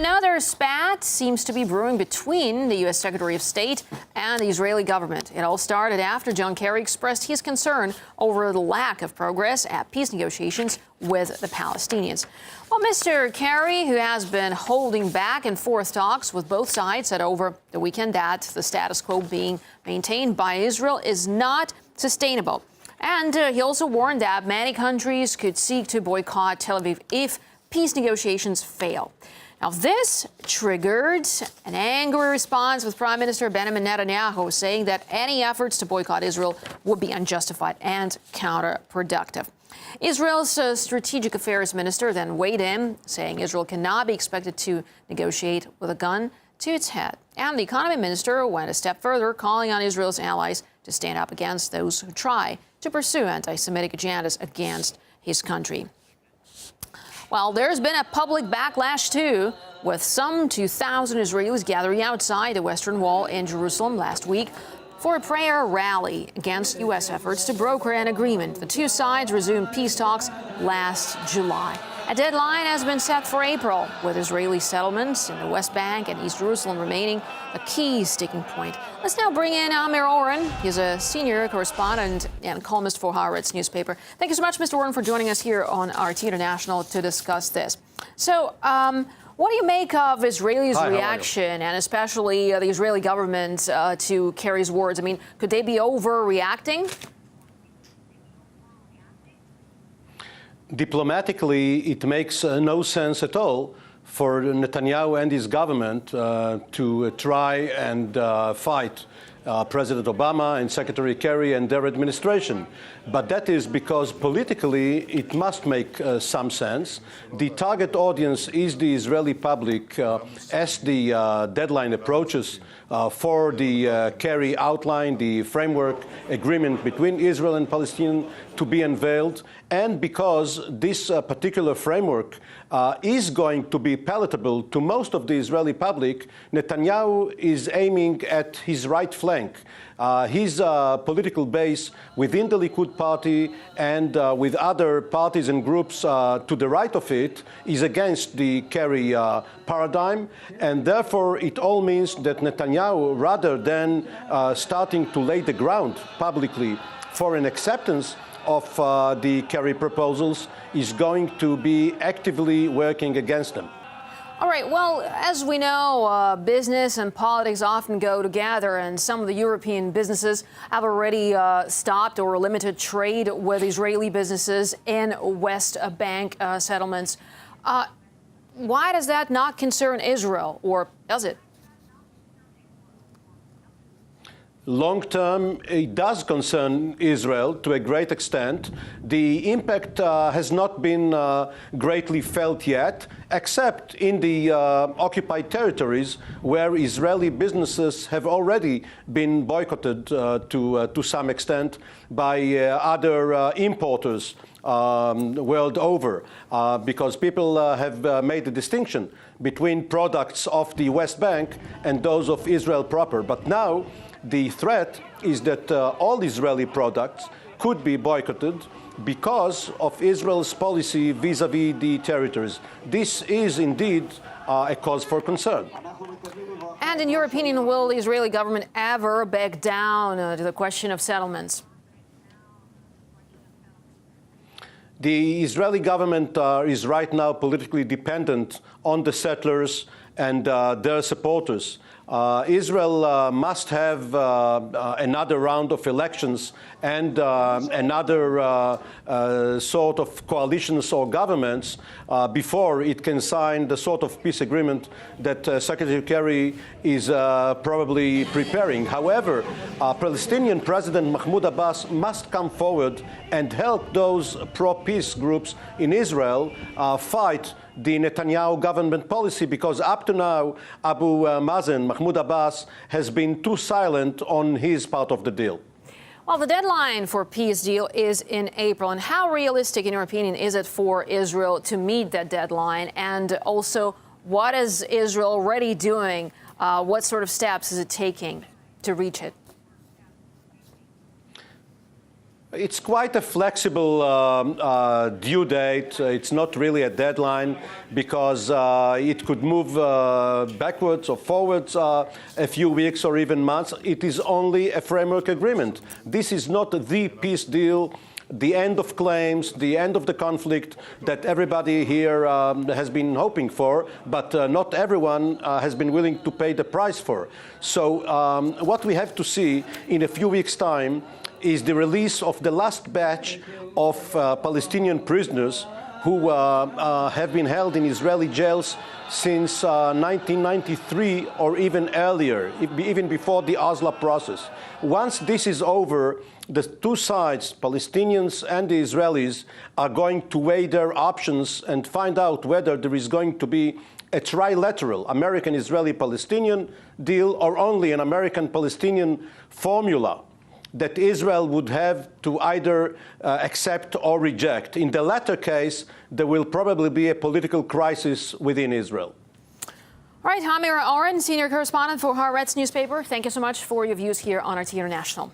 another spat seems to be brewing between the U.S. Secretary of State and the Israeli government. It all started after John Kerry expressed his concern over the lack of progress at peace negotiations with the Palestinians. Well, Mr. Kerry, who has been holding back and forth talks with both sides, said over the weekend that the status quo being maintained by Israel is not sustainable. And he also warned that many countries could seek to boycott Tel Aviv if peace negotiations fail. Now, this triggered an angry response with Prime Minister Benjamin Netanyahu, saying that any efforts to boycott Israel would be unjustified and counterproductive. Israel's strategic affairs minister then weighed in, saying Israel cannot be expected to negotiate with a gun to its head. And the economy minister went a step further, calling on Israel's allies to stand up against those who try to pursue anti-Semitic agendas against his country. Well, there's been a public backlash, too, with some 2,000 Israelis gathering outside the Western Wall in Jerusalem last week for a prayer rally against U.S. efforts to broker an agreement. The two sides resumed peace talks last July. A deadline has been set for April, with Israeli settlements in the West Bank and East Jerusalem remaining a key sticking point. Let's now bring in Amir Oren. He's a senior correspondent and columnist for Haaretz newspaper. Thank you so much, Mr. Oren, for joining us here on RT International to discuss this. So, what do you make of Israel's reaction, and especially the Israeli government, to Kerry's words? I mean, could they be overreacting? Diplomatically, it makes no sense at all for Netanyahu and his government to try and fight President Obama and Secretary Kerry and their administration. But that is because politically it must make some sense. The target audience is the Israeli public as the deadline approaches for the Kerry outline, the framework agreement between Israel and Palestine to be unveiled, and because this particular framework is going to be palatable to most of the Israeli public, Netanyahu is aiming at his right flank. His political base within the Likud party and with other parties and groups to the right of it is against the Kerry paradigm, and therefore it all means that Netanyahu, rather than starting to lay the ground publicly for an acceptance of the Kerry proposals, is going to be actively working against them. All right. Well, as we know, business and politics often go together, and some of the European businesses have already stopped or limited trade with Israeli businesses in West Bank settlements. Why does that not concern Israel, or does it? Long term, it does concern Israel to a great extent. The impact has not been greatly felt yet, except in the occupied territories where Israeli businesses have already been boycotted to some extent by other importers world over, because people have made a distinction between products of the West Bank and those of Israel proper. But now the threat is that all Israeli products could be boycotted because of Israel's policy vis-à-vis the territories. This is indeed a cause for concern. And in your opinion, will the Israeli government ever back down to the question of settlements? The Israeli government is right now politically dependent on the settlers and their supporters. Israel must have another round of elections and another sort of coalitions or governments before it can sign the sort of peace agreement that Secretary Kerry is probably preparing. However, Palestinian President Mahmoud Abbas must come forward and help those pro-peace groups in Israel fight the Netanyahu government policy, because up to now, Mahmoud Abbas, has been too silent on his part of the deal. Well, the deadline for peace deal is in April. And how realistic, in your opinion, is it for Israel to meet that deadline? And also, what is Israel already doing? What sort of steps is it taking to reach it? It's quite a flexible due date. It's not really a deadline because it could move backwards or forwards a few weeks or even months. It is only a framework agreement. This is not the peace deal, the end of claims, the end of the conflict that everybody here has been hoping for, but not everyone has been willing to pay the price for. So what we have to see in a few weeks' time is the release of the last batch of Palestinian prisoners who have been held in Israeli jails since 1993 or even earlier, even before the Oslo process. Once this is over, the two sides, Palestinians and the Israelis, are going to weigh their options and find out whether there is going to be a trilateral American-Israeli-Palestinian deal or only an American-Palestinian formula that Israel would have to either accept or reject. In the latter case, there will probably be a political crisis within Israel. All right, Hamir Oren, senior correspondent for Haaretz newspaper, thank you so much for your views here on RT International.